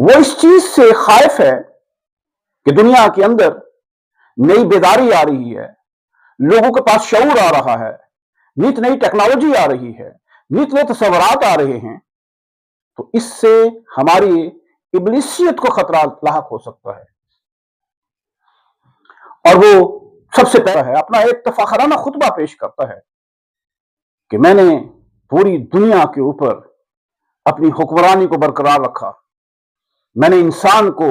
وہ اس چیز سے خائف ہے کہ دنیا کے اندر نئی بیداری آ رہی ہے، لوگوں کے پاس شعور آ رہا ہے، نت نئی ٹیکنالوجی آ رہی ہے، نت نئے تصورات آ رہے ہیں، تو اس سے ہماری ابلیسیت کو خطرہ لاحق ہو سکتا ہے۔ اور وہ سب سے پہلا ہے اپنا ایک تفاخرانہ خطبہ پیش کرتا ہے کہ میں نے پوری دنیا کے اوپر اپنی حکمرانی کو برقرار رکھا، میں نے انسان کو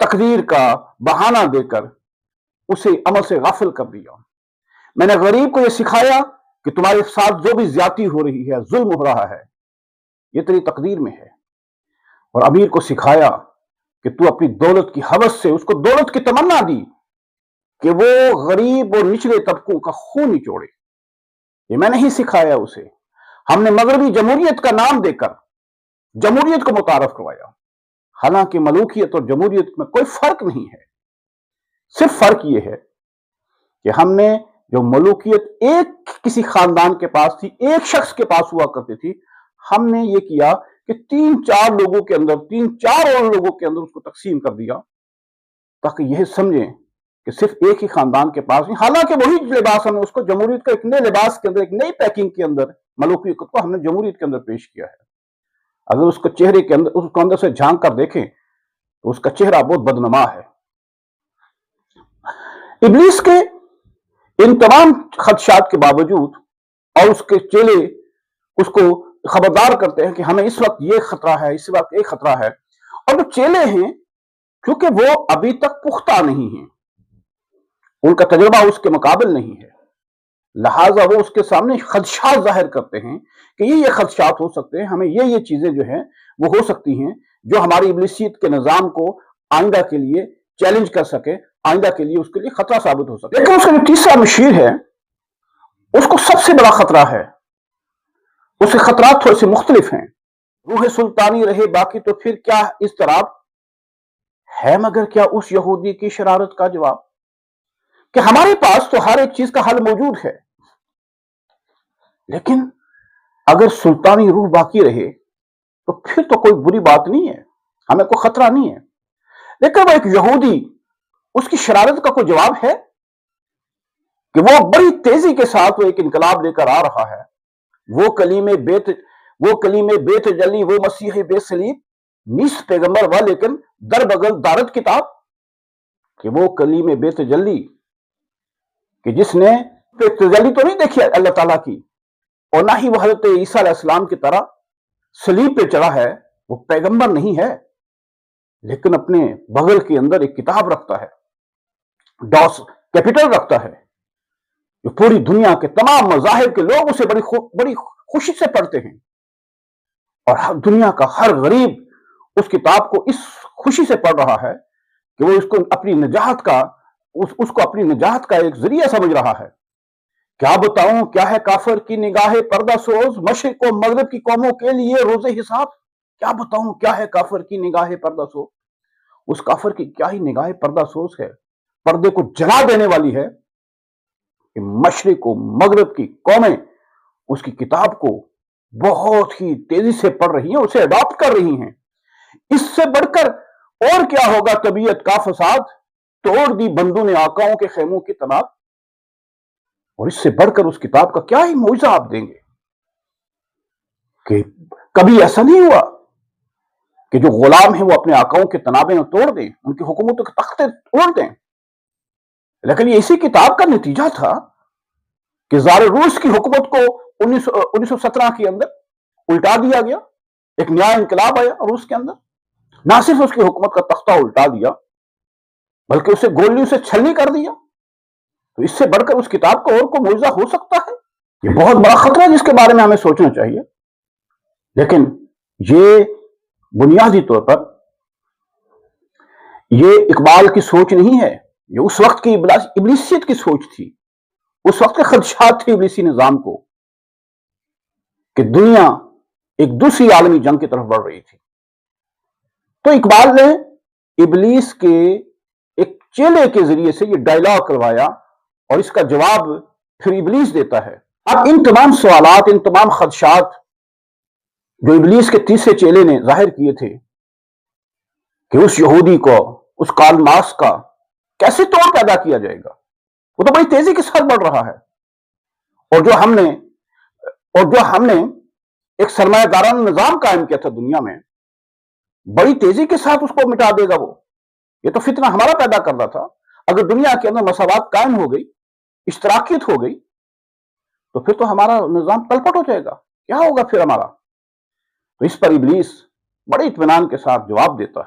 تقدیر کا بہانہ دے کر اسے عمل سے غافل کر دیا۔ میں نے غریب کو یہ سکھایا کہ تمہارے ساتھ جو بھی زیادتی ہو رہی ہے، ظلم ہو رہا ہے، یہ تیری تقدیر میں ہے۔ اور امیر کو سکھایا کہ تو اپنی دولت کی ہوس سے اس کو دولت کی تمنا دی کہ وہ غریب اور نچلے طبقوں کا خون نچوڑے، یہ میں نہیں سکھایا اسے۔ ہم نے مغربی جمہوریت کا نام دے کر جمہوریت کو متعارف کروایا، حالانکہ ملوکیت اور جمہوریت میں کوئی فرق نہیں ہے، صرف فرق یہ ہے کہ ہم نے جو ملوکیت ایک کسی خاندان کے پاس تھی، ایک شخص کے پاس ہوا کرتی تھی، ہم نے یہ کیا کہ تین چار اور لوگوں کے اندر اس کو تقسیم کر دیا تاکہ یہ سمجھیں کہ صرف ایک ہی خاندان کے پاس نہیں، حالانکہ وہی لباس ہم نے اس کو جمہوریت کا ایک نئے لباس کے اندر، ایک نئی پیکنگ کے اندر ملوکیت کو ہم نے جمہوریت کے اندر پیش کیا ہے۔ اگر اس کو چہرے کے اندر، اس کو اندر سے جھانک کر دیکھیں تو اس کا چہرہ بہت بدنما ہے۔ ابلیس کے ان تمام خدشات کے باوجود اور اس کے چیلے اس کو خبردار کرتے ہیں کہ ہمیں اس وقت یہ خطرہ ہے، اس وقت یہ خطرہ ہے، اور جو چیلے ہیں کیونکہ وہ ابھی تک پختہ نہیں ہیں، ان کا تجربہ اس کے مقابل نہیں ہے، لہٰذا وہ اس کے سامنے خدشات ظاہر کرتے ہیں کہ یہ خدشات ہو سکتے ہیں، ہمیں یہ چیزیں جو ہیں وہ ہو سکتی ہیں جو ہماری ابلیسیت کے نظام کو آئندہ کے لیے چیلنج کر سکے، آئندہ کے لیے اس کے لیے خطرہ ثابت ہو سکے۔ لیکن اس کا جو تیسرا مشیر ہے اس کو سب سے بڑا خطرہ ہے، اس کے خطرات تھوڑے سے مختلف ہیں۔ روح سلطانی رہے باقی تو پھر کیا اضطراب ہے، مگر کیا اس یہودی کی شرارت کا جواب کہ ہمارے پاس تو ہر ایک چیز کا حل موجود ہے، لیکن اگر سلطانی روح باقی رہے تو پھر تو کوئی بری بات نہیں ہے، ہمیں کوئی خطرہ نہیں ہے۔ لیکن وہ ایک یہودی، اس کی شرارت کا کوئی جواب ہے کہ وہ بڑی تیزی کے ساتھ وہ ایک انقلاب لے کر آ رہا ہے، وہ کلیم بے تجلی، وہ مسیح بے صلیب، نیست پیغمبر و لیکن در بغل دارت کتاب، کہ وہ کلیم بے تجلی کہ جس نے تجلی تو نہیں دیکھی اللہ تعالیٰ کی، اور نہ ہی وہ حضرت عیسیٰ علیہ السلام کی طرح صلیب پہ چڑھا ہے، وہ پیغمبر نہیں ہے، لیکن اپنے بغل کے اندر ایک کتاب رکھتا ہے، ڈاس کیپیٹل رکھتا ہے، جو پوری دنیا کے تمام مذاہب کے لوگ اسے بڑی خوشی سے پڑھتے ہیں، اور دنیا کا ہر غریب اس کتاب کو اس خوشی سے پڑھ رہا ہے کہ وہ اس کو اپنی نجات کا ایک ذریعہ سمجھ رہا ہے۔ کیا بتاؤں کیا ہے کافر کی نگاہ پردہ سوز، مشرق و مغرب کی قوموں کے لیے روز حساب۔ کیا بتاؤں کیا ہے کافر کی نگاہ پردہ سوز، اس کافر کی کیا ہی نگاہ پردہ سوز ہے، پردے کو جلا دینے والی ہے کہ مشرق و مغرب کی قومیں اس کی کتاب کو بہت ہی تیزی سے پڑھ رہی ہیں، اسے اڈاپٹ کر رہی ہیں۔ اس سے بڑھ کر اور کیا ہوگا طبیعت کا فساد، توڑ دی بندوں نے آقاؤں کے خیموں کی تناب، اور اس سے بڑھ کر اس کتاب کا کیا ہی معجزہ آپ دیں گے کہ کبھی ایسا نہیں ہوا کہ جو غلام ہیں وہ اپنے آقاؤں کے تنابیں توڑ دیں، ان کی حکومتوں کے تختے توڑ دیں، لیکن یہ اسی کتاب کا نتیجہ تھا کہ زار روس کی حکومت کو 1917 کے اندر الٹا دیا گیا، ایک نیا انقلاب آیا روس کے اندر، نہ صرف اس کی حکومت کا تختہ الٹا دیا بلکہ اسے گولیوں سے چھلنی کر دیا۔ تو اس سے بڑھ کر اس کتاب کا اور کوئی معجزہ ہو سکتا ہے؟ یہ بہت بڑا خطرہ ہے جس کے بارے میں ہمیں سوچنا چاہیے۔ لیکن یہ بنیادی طور پر یہ اقبال کی سوچ نہیں ہے، یہ اس وقت کی ابلیسیت کی سوچ تھی، اس وقت کے خدشات تھے ابلیسی نظام کو کہ دنیا ایک دوسری عالمی جنگ کی طرف بڑھ رہی تھی۔ تو اقبال نے ابلیس کے ایک چیلے کے ذریعے سے یہ ڈائلاگ کروایا، اور اس کا جواب پھر ابلیس دیتا ہے۔ اب ان تمام سوالات، ان تمام خدشات جو ابلیس کے تیسرے چیلے نے ظاہر کیے تھے کہ اس یہودی کو، اس کارل مارکس کا کیسے توڑ پیدا کیا جائے گا، وہ تو بڑی تیزی کے ساتھ بڑھ رہا ہے۔ اور جو ہم نے ایک سرمایہ دارانہ نظام قائم کیا تھا دنیا میں، بڑی تیزی کے ساتھ اس کو مٹا دے گا وہ۔ یہ تو فتنہ ہمارا پیدا کر رہا تھا۔ اگر دنیا کے اندر مساوات قائم ہو گئی، اشتراکیت ہو گئی، تو پھر تو ہمارا نظام تلپٹ ہو جائے گا۔ کیا ہوگا پھر ہمارا؟ تو اس پر ابلیس بڑے اطمینان کے ساتھ جواب دیتا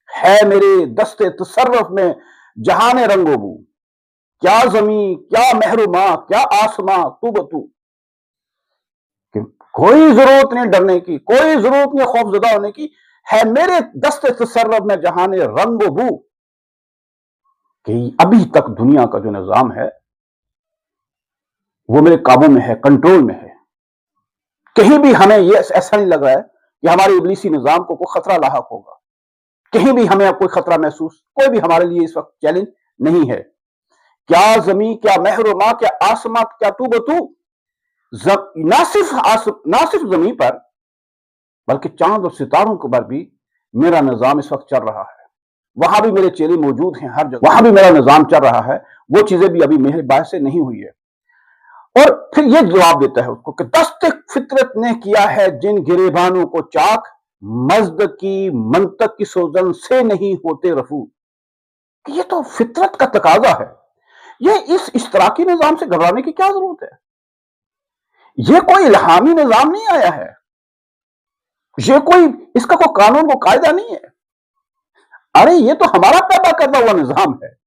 ہے میرے دست تصرف میں جہان رنگ و بو، کیا زمین، کیا محروما، کیا آسماں، تو بتو، کہ کوئی ضرورت نہیں ڈرنے کی، کوئی ضرورت نہیں خوف زدہ ہونے کی، ہے میرے دست تصرف میں جہان رنگ و بو، کہ ابھی تک دنیا کا جو نظام ہے وہ میرے قابو میں ہے، کنٹرول میں ہے۔ کہیں بھی ہمیں یہ ایسا نہیں لگ رہا ہے کہ ہمارے ابلیسی نظام کو کوئی خطرہ لاحق ہوگا، کہیں بھی ہمیں اب کوئی خطرہ محسوس، کوئی بھی ہمارے لیے اس وقت چیلنج نہیں ہے۔ کیا زمین، کیا محروما، کیا آسماں، کیا تو بتو، نہ صرف زمین پر بلکہ چاند اور ستاروں کے پر بھی میرا نظام اس وقت چل رہا ہے۔ وہاں بھی میرے چیلے موجود ہیں، ہر جگہ وہاں بھی میرا نظام چل رہا ہے۔ وہ چیزیں بھی ابھی میرے باعث سے نہیں ہوئی ہے۔ اور پھر یہ جواب دیتا ہے اس کو کہ دست فطرت نے کیا ہے جن گریبانوں کو چاک، مزد کی منطق کی سوزن سے نہیں ہوتے رفو، کہ یہ تو فطرت کا تقاضا ہے۔ یہ اس اشتراکی نظام سے گھبرانے کی کیا ضرورت ہے؟ یہ کوئی الہامی نظام نہیں آیا ہے، یہ کوئی اس کا کوئی قانون، کو قاعدہ نہیں ہے۔ ارے یہ تو ہمارا پیدا کردہ ہوا نظام ہے،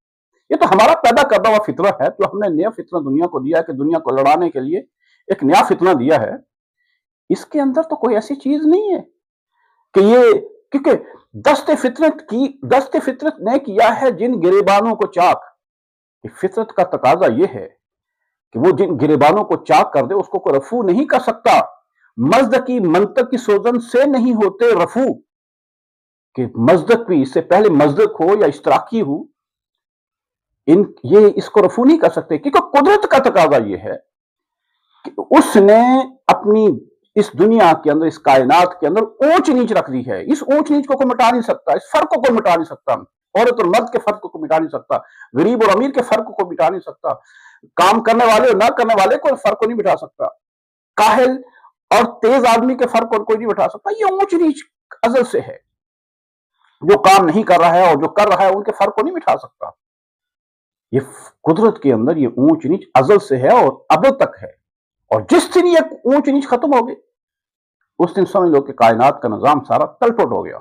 یہ تو ہمارا پیدا کردہ ہوا فطرہ ہے، جو ہم نے نیا فطرہ دنیا کو دیا ہے، کہ دنیا کو لڑانے کے لیے ایک نیا فتنہ دیا ہے۔ اس کے اندر تو کوئی ایسی چیز نہیں ہے کہ یہ، کیونکہ دست فطرت نے کیا ہے جن گریبانوں کو چاک، فطرت کا تقاضا یہ ہے کہ وہ جن گریبانوں کو چاک کر دے، اس کو کوئی رفو نہیں کر سکتا۔ مزد کی منطق کی سوزن سے نہیں ہوتے رفو، کہ مزدق بھی، اس سے پہلے مزدق ہو یا اشتراکی ہو، یہ اس کو رفو نہیں کر سکتے، کیونکہ قدرت کا تقاضا یہ ہے کہ اس نے اپنی اس دنیا کے اندر، اس کائنات کے اندر اونچ نیچ رکھ دی ہے۔ اس اونچ نیچ کو کوئی مٹا نہیں سکتا، اس فرق کو کوئی مٹا نہیں سکتا، عورت اور مرد کے فرق کو کوئی مٹا نہیں سکتا، غریب اور امیر کے فرق کو کوئی مٹا نہیں سکتا، کام کرنے والے اور نہ کرنے والے کو فرق کو نہیں مٹا سکتا، کاہل اور تیز آدمی کے فرق کو کوئی نہیں مٹا سکتا۔ یہ اونچ نیچ ازل سے ہے، جو کام نہیں کر رہا ہے اور جو کر رہا ہے ان کے فرق کو نہیں مٹا سکتا۔ یہ قدرت کے اندر یہ اونچ نیچ ازل سے ہے اور ابد تک ہے، اور جس دن یہ اونچ نیچ ختم ہو گئی، اس دن سمجھ لو کہ کائنات کا نظام سارا تلپٹ ہو گیا۔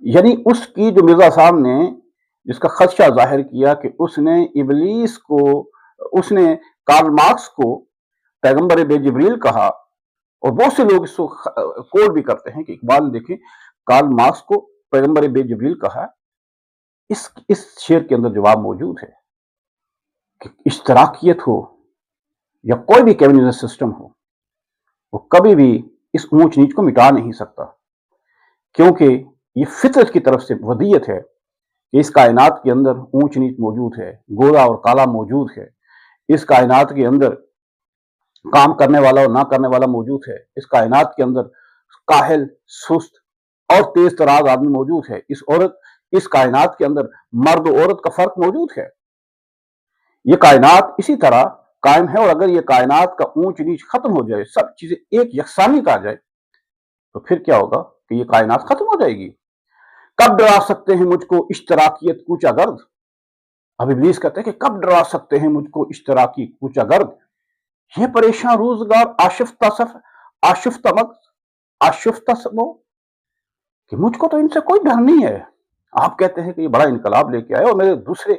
یعنی اس کی جو مرزا صاحب نے جس کا خدشہ ظاہر کیا کہ اس نے ابلیس کو، اس نے کارل مارکس کو پیغمبر بے جبریل کہا، اور بہت سے لوگ اس کو کوٹ بھی کرتے ہیں کہ اقبال نے دیکھیں کارل مارکس کو پیغمبر بے جبریل کہا۔ اس شعر کے اندر جواب موجود ہے کہ اشتراکیت ہو یا کوئی بھی کمیونزم سسٹم ہو، وہ کبھی بھی اس اونچ نیچ کو مٹا نہیں سکتا، کیونکہ یہ فطرت کی طرف سے ودیت ہے کہ اس کائنات کے اندر اونچ نیچ موجود ہے، گورا اور کالا موجود ہے، اس کائنات کے اندر کام کرنے والا اور نہ کرنے والا موجود ہے، اس کائنات کے اندر کاہل، سست اور تیز تراز آدمی موجود ہے، اس کائنات کے اندر مرد و عورت کا فرق موجود ہے۔ یہ کائنات اسی طرح قائم ہے، اور اگر یہ کائنات کا اونچ نیچ ختم ہو جائے، سب چیزیں ایک یکسانیت آ جائے، تو پھر کیا ہوگا کہ یہ کائنات ختم ہو جائے گی۔ کب ڈرا سکتے ہیں مجھ کو اشتراکیت کوچہ گرد؟ اب ابلیس کہتے ہیں کہ کب ڈرا سکتے ہیں مجھ کو اشتراکی کوچہ گرد، یہ پریشان روزگار آشفتہ سمو، کہ مجھ کو تو ان سے کوئی ڈر نہیں ہے۔ آپ کہتے ہیں کہ یہ بڑا انقلاب لے کے آئے، اور میرے دوسرے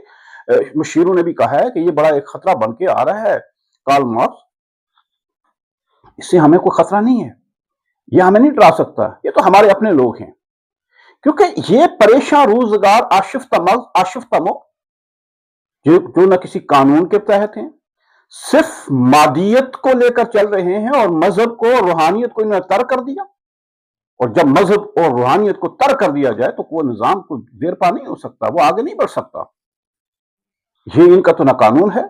مشیروں نے بھی کہا ہے کہ یہ بڑا ایک خطرہ بن کے آ رہا ہے کارل مارکس، اس سے ہمیں کوئی خطرہ نہیں ہے، یہ ہمیں نہیں ڈرا سکتا، یہ تو ہمارے اپنے لوگ ہیں۔ کیونکہ یہ پریشان روزگار آشفتہ مو، جو نہ کسی قانون کے تحت ہیں، صرف مادیت کو لے کر چل رہے ہیں، اور مذہب کو، روحانیت کو انہوں نے ترک کر دیا، اور جب مذہب اور روحانیت کو ترک کر دیا جائے تو کوئی نظام کو دیر پا نہیں ہو سکتا، وہ آگے نہیں بڑھ سکتا۔ یہ ان کا تو نہ قانون ہے،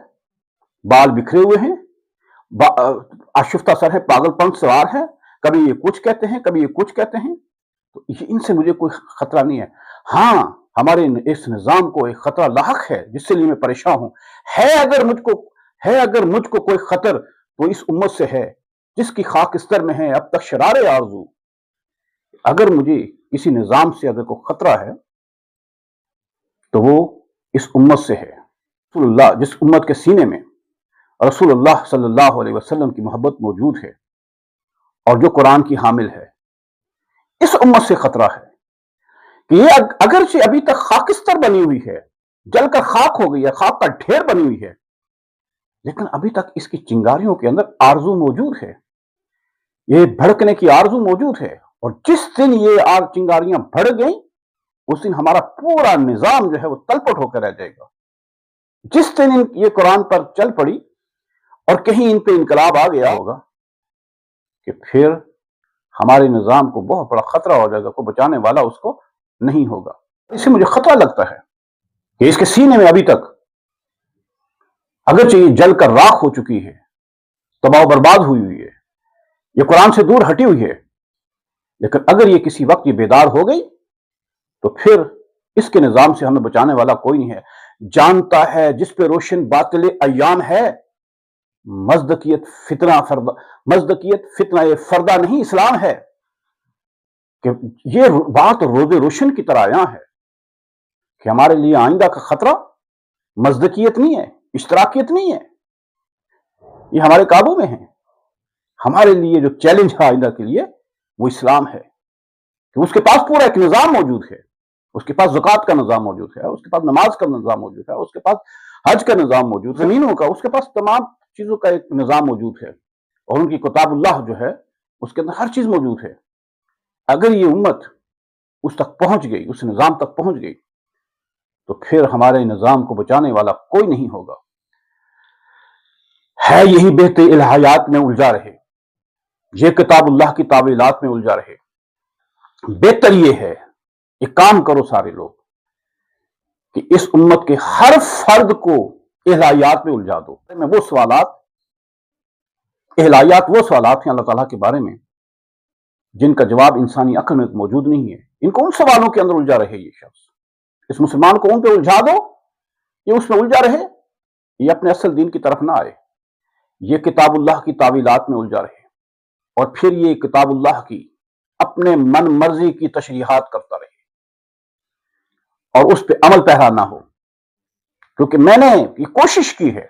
بال بکھرے ہوئے ہیں، آشفتہ سر ہے، پاگل پن سوار ہے، کبھی یہ کچھ کہتے ہیں، کبھی یہ کچھ کہتے ہیں، تو ان سے مجھے کوئی خطرہ نہیں ہے۔ ہاں، ہمارے اس نظام کو ایک خطرہ لاحق ہے جس سے لیے میں پریشان ہوں۔ اگر مجھ کو کوئی خطر تو اس امت سے ہے جس کی خاکستر میں ہے اب تک شرار آرزو۔ اگر مجھے کسی نظام سے اگر کوئی خطرہ ہے تو وہ اس امت سے ہے۔ رسول اللہ، جس امت کے سینے میں رسول اللہ صلی اللہ علیہ وسلم کی محبت موجود ہے اور جو قرآن کی حامل ہے، اس امت سے خطرہ ہے کہ یہ اگرچہ ابھی تک خاکستر بنی ہوئی ہے، جل کر خاک ہو گئی ہے، خاک کا ڈھیر بنی ہوئی ہے، لیکن ابھی تک اس کی چنگاریوں کے اندر آرزو موجود ہے، یہ بھڑکنے کی آرزو موجود ہے، اور جس دن یہ چنگاریاں بڑھ گئیں اس دن ہمارا پورا نظام جو ہے وہ تلپٹ ہو کر رہ جائے گا۔ جس دن یہ قرآن پر چل پڑی اور کہیں ان پہ انقلاب آ گیا ہوگا کہ پھر ہمارے نظام کو بہت بڑا خطرہ ہو جائے گا، کوئی بچانے والا اس کو نہیں ہوگا۔ اس سے مجھے خطرہ لگتا ہے کہ اس کے سینے میں ابھی تک اگرچہ یہ جل کر راکھ ہو چکی ہے، تباہ و برباد ہوئی ہے، یہ قرآن سے دور ہٹی ہوئی ہے، لیکن اگر یہ کسی وقت یہ بیدار ہو گئی تو پھر اس کے نظام سے ہمیں بچانے والا کوئی نہیں ہے۔ جانتا ہے جس پہ روشن باطل ایام ہے، مزدکیت فتنہ فردہ نہیں اسلام ہے، کہ یہ بات روز روشن کی طرح یہاں ہے کہ ہمارے لیے آئندہ کا خطرہ مزدکیت نہیں ہے، اشتراکیت نہیں ہے، یہ ہمارے قابو میں ہے۔ ہمارے لیے جو چیلنج ہے آئندہ کے لیے وہ اسلام ہے کہ اس کے پاس پورا ایک نظام موجود ہے، اس کے پاس زکوٰۃ کا نظام موجود ہے، اس کے پاس نماز کا نظام موجود ہے، اس کے پاس حج کا نظام موجود ہے، زمینوں کا، اس کے پاس تمام چیزوں کا ایک نظام موجود ہے، اور ان کی کتاب اللہ جو ہے اس کے اندر ہر چیز موجود ہے۔ اگر یہ امت اس تک پہنچ گئی، اس نظام تک پہنچ گئی، تو پھر ہمارے نظام کو بچانے والا کوئی نہیں ہوگا۔ ہے یہی بہتے الہیات میں الجھا رہے، یہ کتاب اللہ کی تعویلات میں الجھا رہے۔ بہتر یہ ہے، یہ کام کرو سارے لوگ کہ اس امت کے ہر فرد کو الہیات میں الجھا دو۔ الہیات وہ سوالات ہیں اللہ تعالیٰ کے بارے میں جن کا جواب انسانی عقل میں موجود نہیں ہے، ان کو ان سوالوں کے اندر الجھا رہے یہ شخص۔ اس مسلمان کو ان پہ الجھا دو، یہ اس میں الجھا رہے، یہ اپنے اصل دین کی طرف نہ آئے، یہ کتاب اللہ کی تعویلات میں الجھا رہے، اور پھر یہ کتاب اللہ کی اپنے من مرضی کی تشریحات کرتا رہے اور اس پہ عمل پیرا نہ ہو۔ کیونکہ میں نے یہ کوشش کی ہے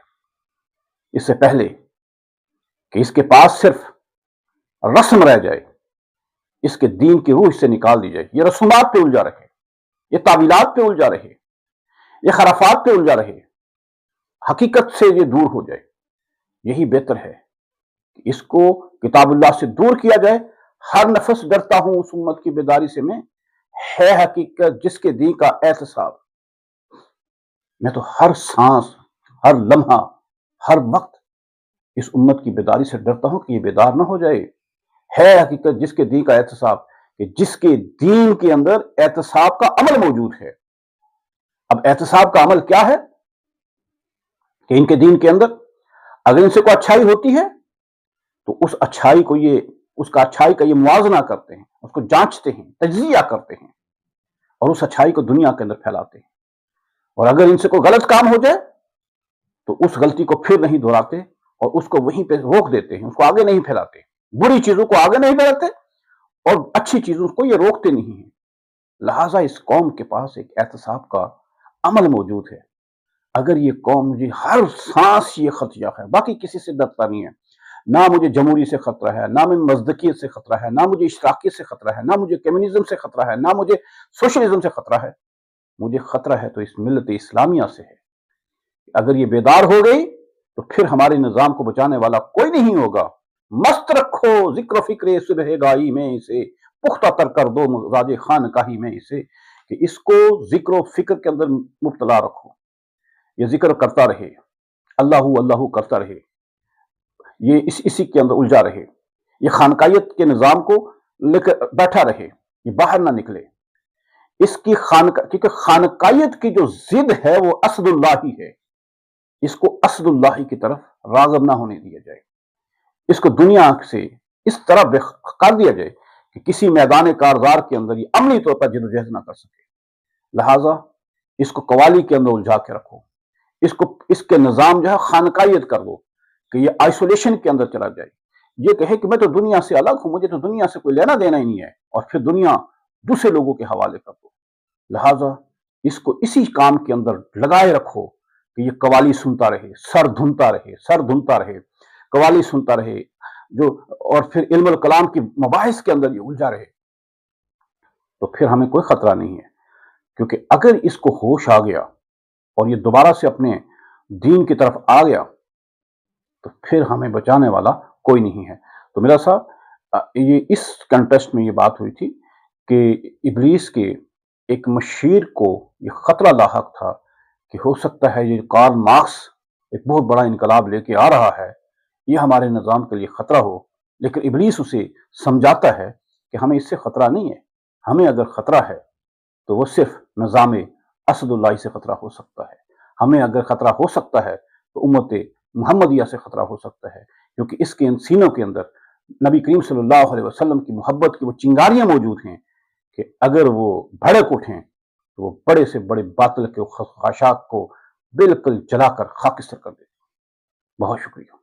اس سے پہلے کہ اس کے پاس صرف رسم رہ جائے، اس کے دین کی روح سے نکال دی جائے۔ یہ رسومات پہ الجھا رہے، یہ تعویلات پہ الجھا رہے، یہ خرافات پہ الجھا رہے، حقیقت سے یہ دور ہو جائے۔ یہی بہتر ہے کہ اس کو کتاب اللہ سے دور کیا جائے۔ ہر نفس ڈرتا ہوں اس امت کی بیداری سے، میں ہے حقیقت جس کے دین کا احتساب۔ میں تو ہر سانس، ہر لمحہ، ہر وقت اس امت کی بیداری سے ڈرتا ہوں کہ یہ بیدار نہ ہو جائے۔ ہے حقیقت جس کے دین کا احتساب، کہ جس کے دین کے اندر احتساب کا عمل موجود ہے۔ اب احتساب کا عمل کیا ہے کہ ان کے دین کے اندر اگر ان سے کوئی اچھائی ہوتی ہے تو اس اچھائی کا یہ موازنہ کرتے ہیں، اس کو جانچتے ہیں، تجزیہ کرتے ہیں، اور اس اچھائی کو دنیا کے اندر پھیلاتے ہیں۔ اور اگر ان سے کوئی غلط کام ہو جائے تو اس غلطی کو پھر نہیں دہراتے اور اس کو وہیں پہ روک دیتے ہیں، اس کو آگے نہیں پھیلاتے، بری چیزوں کو آگے نہیں پھیلاتے اور اچھی چیزوں کو یہ روکتے نہیں ہیں۔ لہٰذا اس قوم کے پاس ایک احتساب کا عمل موجود ہے۔ اگر یہ قوم مجھے ہر سانس یہ خطرہ ہے، باقی کسی سے ڈرتا نہیں ہے، نہ مجھے جمہوری سے خطرہ ہے، نہ میں مزدکیت سے خطرہ ہے، نہ مجھے اشتراکیت سے خطرہ ہے، نہ مجھے کمیونزم سے خطرہ ہے، نہ مجھے سوشلزم سے خطرہ ہے، مجھے خطرہ ہے تو اس ملت اسلامیہ سے ہے۔ اگر یہ بیدار ہو گئی تو پھر ہمارے نظام کو بچانے والا کوئی نہیں ہوگا۔ مست رکھو ذکر و فکر صبح گاہی میں اسے، پختہ تر کر دو مزاج خانقاہی میں اسے، کہ اس کو ذکر و فکر کے اندر مبتلا رکھو، یہ ذکر کرتا رہے، اللہ اللہ کرتا رہے، یہ اسی کے اندر الجھا رہے، یہ خانقاہیت کے نظام کو لے کر بیٹھا رہے، یہ باہر نہ نکلے۔ اس کی کیونکہ خانقاہیت کی جو ضد ہے وہ اسد اللہ ہی ہے، اس کو اسد اللہ کی طرف راغب نہ ہونے دیا جائے، اس کو دنیا سے اس طرح کر دیا جائے کہ کسی میدان کارزار کے اندر یہ عملی طور پر جدوجہد نہ کر سکے. لہٰذا اس کو قوالی کے اندر الجھا کے رکھو، اس کے نظام جو ہے خانقاہیت کر دو کہ یہ آئسولیشن کے اندر چلا جائے، یہ کہے کہ میں تو دنیا سے الگ ہوں، مجھے تو دنیا سے کوئی لینا دینا ہی نہیں ہے، اور پھر دنیا دوسرے لوگوں کے حوالے کر دو. لہٰذا اس کو اسی کام کے اندر لگائے رکھو کہ یہ قوالی سنتا رہے، سر دھنتا رہے قوالی سنتا رہے، اور پھر علم الکلام کی مباحث کے اندر یہ الجھا رہے. تو پھر ہمیں کوئی خطرہ نہیں ہے، کیونکہ اگر اس کو ہوش آ گیا اور یہ دوبارہ سے اپنے دین کی طرف آ گیا تو پھر ہمیں بچانے والا کوئی نہیں ہے. تو میرا صاحب یہ اس کنٹیسٹ میں یہ بات ہوئی تھی کہ ابلیس کے ایک مشیر کو یہ خطرہ لاحق تھا کہ ہو سکتا ہے یہ کارل مارکس ایک بہت بڑا انقلاب لے کے آ رہا ہے، یہ ہمارے نظام کے لیے خطرہ ہو. لیکن ابلیس اسے سمجھاتا ہے کہ ہمیں اس سے خطرہ نہیں ہے، ہمیں اگر خطرہ ہے تو وہ صرف نظام اسد اللہ سے خطرہ ہو سکتا ہے. ہمیں اگر خطرہ ہو سکتا ہے تو امت محمدیہ سے خطرہ ہو سکتا ہے، کیونکہ اس کے ان سینوں کے اندر نبی کریم صلی اللہ علیہ وسلم کی محبت کی وہ چنگاریاں موجود ہیں کہ اگر وہ بھڑک اٹھیں تو وہ بڑے سے بڑے باطل کے خاشاک کو بالکل جلا کر خاکستر کر دیتے. بہت شکریہ.